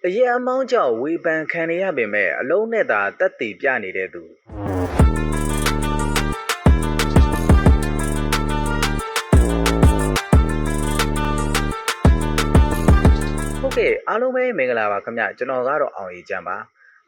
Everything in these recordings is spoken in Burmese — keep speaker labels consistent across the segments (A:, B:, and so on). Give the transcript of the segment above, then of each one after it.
A: အရက်အမောင်းကြောင့်ဝေဖန်ခံရပေမဲ့အလုံးနဲ့သာတက်တည်ပြနေတဲ့သူဟုတ်ကဲ့အားလုံးပဲမင်္ဂလာပါခင်ဗျကျွန်တော်ကတော့အောင်ရီချမ်းပါ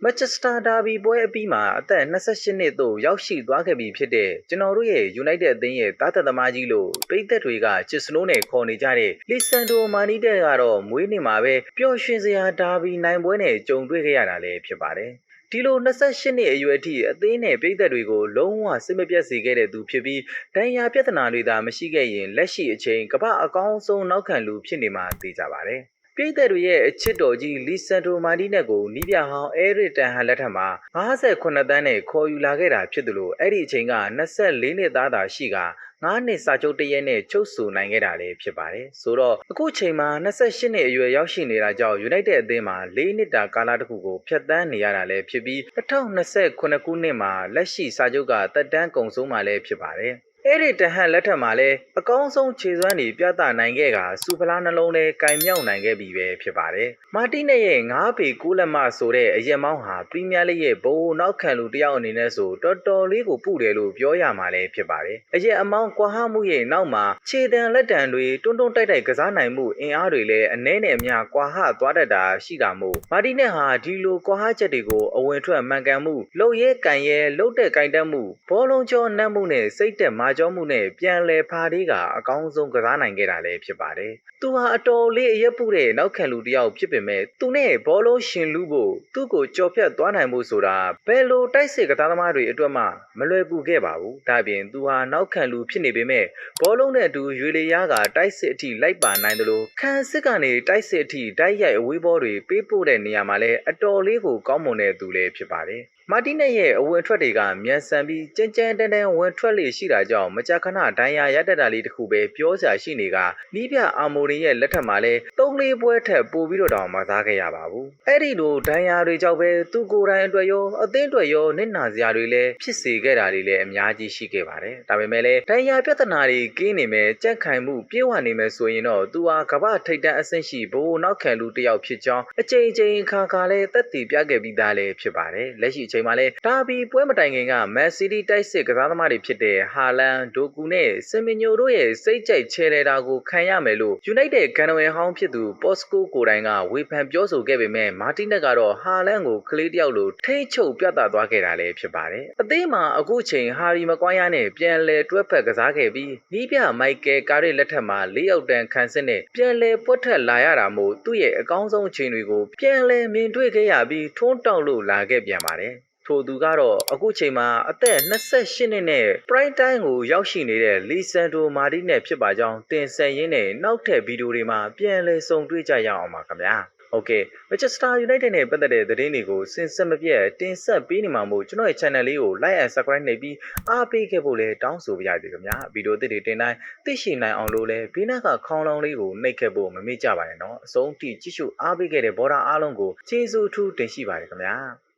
A: မန်ချက်စတာဒါဘီပွဲအပြီးမှာအသက်28နှစ်သို့ရောက်ရှိသွားခဲ့ပြီဖြစ်တဲ့ကျွန်တော်တို့ရဲ့ United အသင်းရဲ့သားသက်သမားကြီးလို့ပြည်သက်တွေကချစ်စနိုးနဲ့ခေါ်နေကြတဲ့လီဆန်ဒိုမာနီတဲကတော့မွေးနေ့မှာပဲပျော်ရွှင်စရာဒါဘီနိုင်ပွဲနဲ့ကြုံတွေ့ခဲ့ရတာလည်းဖြစ်ပါတယ်ဒီလို28နှစ်အရွယ်အထိအသင်းနဲ့ပြည်သက်တွေကိုလုံးဝစစ်မပြတ်စေခဲ့တဲ့သူဖြစ်ပြီးဒဏ်ရာပြဿနာတွေသာမရှိခဲ့ရင်လက်ရှိအချိန်ကမ္ဘာအကောင်းဆုံးနောက်ခံလူဖြစ်နေမှာသိကြပါတယ်ပြည်သက်တွေရဲ့အချစ်တော်ကြီးလီဆန်ဒိုမာတီနက်ကိုနီးပြဟောင်းအဲရစ်တန်ဟန်လက်ထက်မှာ58တန်းနဲ့ခေါ်ယူလာခဲ့တာဖြစ်သလိုအဲ့ဒီအချိန်က24နှစ်သားသာရှိက9နှစ်စာချုပ်တရက်နဲ့ချုပ်ဆိုနိုင်ခဲ့တာလည်းဖြစ်ပါတယ်ဆိုတော့အခုချိန်မှာ28နှစ်အရွယ်ရောက်ရှိနေတာကြောင့် United အသင်းမှာ4နှစ်တာကာလတစ်ခုကိုဖြတ်သန်းနေရတာလည်းဖြစ်ပြီး2029ခုနှစ်မှာလက်ရှိစာချုပ်ကသက်တမ်းကုန်ဆုံးမှာလည်းဖြစ်ပါတယ်အဲ့ဒီတဟန်လက်ထက်မှာလည်းအကောင်းဆုံးခြေစွမ်းတွေပြသနိုင်ခဲ့ကစူဖလားနှလုံးလဲကင်မြောက်နိုင်ခဲ့ပြီပဲဖြစ်ပါတယ်။မာတီနက်ရဲ့9ပေ9လက်မဆိုတဲ့အရက်မောင်းဟာပရီးမီးယားလိရဲ့ဘိုးနောက်ခံလူတစ်ယောက်အနေနဲ့ဆိုတော်တော်လေးကိုပုတယ်လို့ပြောရမှာလည်းဖြစ်ပါတယ်။အရက်အမောင်းကွာဟမှုရဲ့နောက်မှာခြေတံလက်တံတွေတွန်းတွန်းတိုက်တိုက်ကစားနိုင်မှုအင်အားတွေလည်းအနည်းနဲ့အများကွာဟသွားတတ်တာရှိတာမို့မာတီနက်ဟာဒီလိုကွာဟချက်တွေကိုအဝင်ထွက်မှန်ကန်မှုလှုပ်ရဲကန်ရဲလှုပ်တဲ့ကင်တက်မှုဘောလုံးကျော်နှက်မှုနဲ့စိတ်တက်မာကြောမှုနဲ့ပြန်လဲဖားလေးကအကောင်းဆုံးကစားနိုင်ခဲ့တာလည်းဖြစ်ပါတယ်။သူဟာအတော်လေးအရက်ပုတဲ့နောက်ခံလူတစ်ယောက်ဖြစ်ပေမဲ့သူနဲ့ဘောလုံးရှင်လူဖို့သူ့ကိုကြော်ဖြတ်သွားနိုင်မှုဆိုတာဘယ်လိုတိုက်စစ်ကစားသမားတွေအတွက်မှမလွယ်ကူခဲ့ပါဘူး။ဒါပြင်သူဟာနောက်ခံလူဖြစ်နေပေမဲ့ဘောလုံးနဲ့အတူရွေလေရကတိုက်စစ်အထိလိုက်ပါနိုင်တယ်လို့ခံစစ်ကနေတိုက်စစ်အထိတိုက်ရိုက်အဝေးဘောတွေပေးပို့တဲ့နေရာမှာလည်းအတော်လေးကိုကောင်းမွန်တဲ့သူလည်းဖြစ်ပါတယ်။မာတီနက်ရဲ့အဝင်ထွက်တွေကမြန်ဆန်ပြီးကြမ်းကြမ်းတန်းတန်းဝင်ထွက်လေရှိတာကြောင့်မကြာခဏဒဏ်ရာရတတ်တာလေးတစ်ခုပဲပြောစရာရှိနေကနီးပြအာမိုရီရဲ့လက်ထက်မှာလည်း3-4ပွဲထက်ပိုပြီးတော့တောင်မစားခဲ့ရပါဘူးအဲ့ဒီလိုဒဏ်ရာတွေကြောင့်ပဲသူကိုယ်တိုင်အတွက်ရောအသင်းအတွက်ရောနစ်နာစရာတွေလည်းဖြစ်စေခဲ့တာတွေလည်းအများကြီးရှိခဲ့ပါတယ်ဒါပေမဲ့လည်းဒဏ်ရာပြဿနာတွေကင်းနေမယ်ကြက်ခိုင်မှုပြေးဝနေမယ်ဆိုရင်တော့သူဟာကမ္ဘာထိပ်တန်းအဆင့်ရှိဘိုးနောက်ခံလူတစ်ယောက်ဖြစ်ကြောင်းအချိန်ချင်းခါခါလည်းသက်တည်ပြခဲ့ပြီးသားလည်းဖြစ်ပါတယ်လက်ရှိအချိန်မှာလည်းဒါဘီပွဲမတိုင်ခင်ကမန်စီးတီးတိုက်စစ်ကစားသမားတွေဖြစ်တဲ့ဟာလန်ဒိုကူနဲ့စင်မီညိုတို့ရဲ့စိတ်ကြိုက်ချဲလဲတာကိုခံရမယ်လို့ United ကန်နဝယ်ဟောင်းဖြစ်သူပေါ့စကိုကိုတိုင်ကဝေဖန်ပြောဆိုခဲ့ပေမဲ့မာတီနက်ကတော့ဟာလန်ကိုကလေးတယောက်လိုထိတ်ချုပ်ပြသသွားခဲ့တာလည်းဖြစ်ပါတယ်အသင်းမှာအခုချိန်ဟာရီမကွိုင်းယားနဲ့ပြန်လဲတွဲဖက်ကစားခဲ့ပြီးနီးပြမိုက်ကယ်ကာရစ်လက်ထက်မှာ၄ယောက်တန်းခံစစ်နဲ့ပြန်လဲပွက်ထက်လာရတာမို့သူ့ရဲ့အကောင်းဆုံးအချိန်တွေကိုပြန်လဲမြင်တွေ့ခဲ့ရပြီးထွန်းတောက်လို့လာခဲ့ပြန်ပါတယ်ထိုသူကတော့အခုချိန်မှာအသက်28နှစ်နဲ့ Prime Time ကိုရောက်ရှိနေတဲ့လီဆန်ဒိုမာတီနက်ဖြစ်ပါကြောင်းတင်ဆက်ရင်းနဲ့နောက်ထပ်ဗီဒီယိုတွေမှာပြန်လည်ဆုံတွေ့ကြရအောင်ပါခင်ဗျာ။ Okay, Manchester United နဲ့ပတ်သက်တဲ့သတင်းတွေကိုစင်ဆက်မပြတ်တင်ဆက်ပေးနေမှာမို့ကျွန်တော်ရဲ့ channel လေးကို like and subscribe နှိပ်ပြီးအားပေးခဲ့ဖို့လည်းတောင်းဆိုပါရစေခင်ဗျာ။ဗီဒီယိုသစ်တွေတင်တိုင်းသိရှိနိုင်အောင်လို့လည်းဘေးနားကခေါင်းလောင်းလေးကိုနှိပ်ခဲ့ဖို့မမေ့ကြပါနဲ့နော်။အဆုံးထိကြည့်ရှုအားပေးခဲ့တဲ့ဘော်ဒါအားလုံးကိုကျေးဇူးအထူးတင်ရှိပါတယ်ခင်ဗျာ။